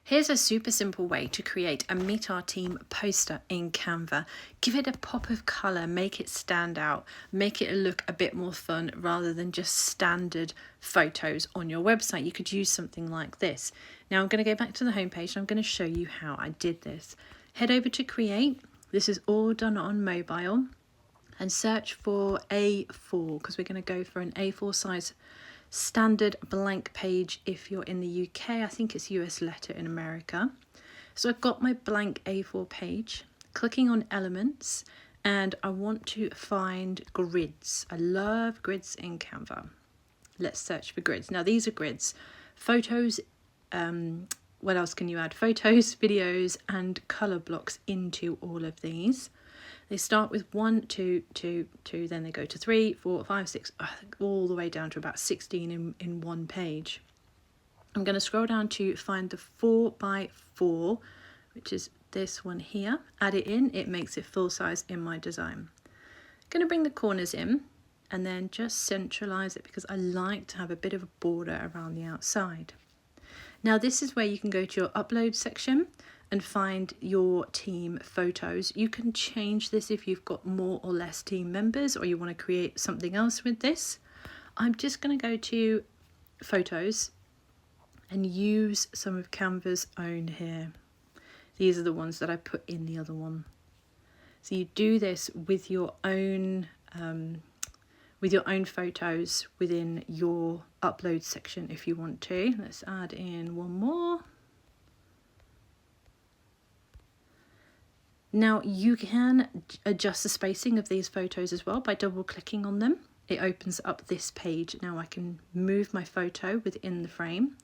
Here's a super simple way to create a Meet Our Team poster in Canva. Give it a pop of colour, make it stand out, make it look a bit more fun rather than just standard photos on your website. You could use something like this. Now I'm going to go back to the homepage and I'm going to show you how I did this. Head over to Create. This is all done on mobile, and search for A4 because we're going to go for an A4 size standard blank page if you're in the UK. I think it's US letter in America. So I've got my blank A4 page, clicking on elements, and I want to find grids. I love grids in Canva. Let's search for grids. Now these are grids. Photos, what else can you add? Photos, videos, and color blocks into all of these. They start with 1, 2, 2, 2, then they go to 3, 4, 5, 6, all the way down to about 16 in one page. I'm going to scroll down to find the 4x4, which is this one here. Add it in, it makes it full size in my design. I'm going to bring the corners in and then just centralize it because I like to have a bit of a border around the outside. Now this is where you can go to your upload section and find your team photos. You can change this if you've got more or less team members or you want to create something else with this. I'm just going to go to photos and use some of Canva's own here. These are the ones that I put in the other one. So you do this with your own photos within your upload section if you want to. Let's add in one more. Now you can adjust the spacing of these photos as well by double clicking on them. It opens up this page. Now I can move my photo within the frame.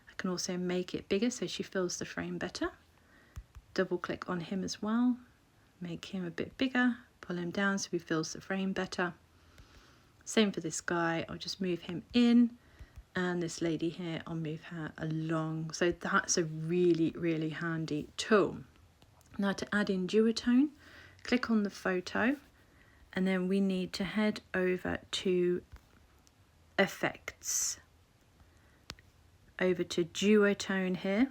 I can also make it bigger so she fills the frame better. Double click on him as well. Make him a bit bigger. Pull him down so he fills the frame better. Same for this guy. I'll just move him in. And this lady here, I'll move her along. So that's a really, really handy tool. Now to add in duotone, click on the photo and then we need to head over to effects, over to duotone here,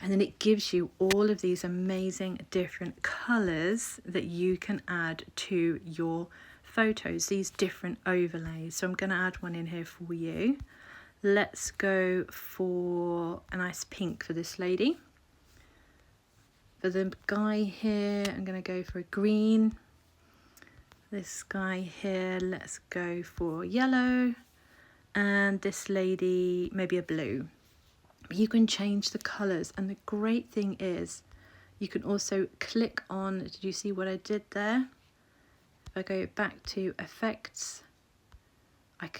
and then it gives you all of these amazing different colours that you can add to your photos, these different overlays. So I'm going to add one in here for you. Let's go for a nice pink for this lady. For the guy here, I'm going to go for a green. This guy here, let's go for yellow. And this lady, maybe a blue. But you can change the colours. And the great thing is, you can also click on, did you see what I did there? If I go back to effects, I've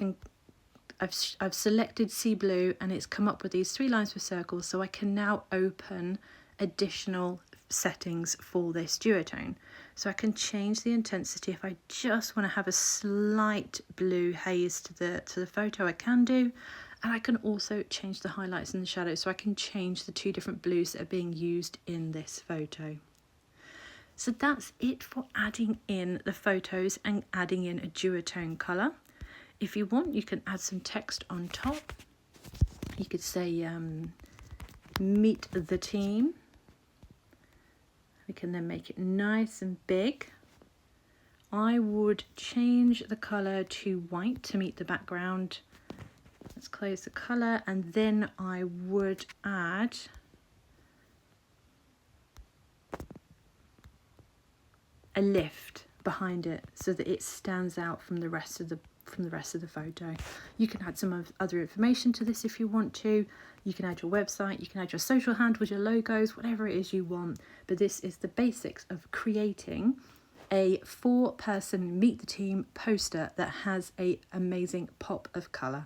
selected sea blue and it's come up with these 3 lines with circles. So I can now open additional settings for this duotone. So I can change the intensity if I just want to have a slight blue haze to the photo, I can do. And I can also change the highlights and the shadows, so I can change the 2 different blues that are being used in this photo. So that's it for adding in the photos and adding in a duotone colour. If you want, you can add some text on top. You could say meet the team. We can then make it nice and big. I would change the colour to white to meet the background. Let's close the colour, and then I would add a lift behind it so that it stands out from the rest of the photo. You can add some other information to this if you want to. You can add your website, you can add your social handles, your logos, whatever it is you want. But this is the basics of creating a 4-person Meet the Team poster that has an amazing pop of colour.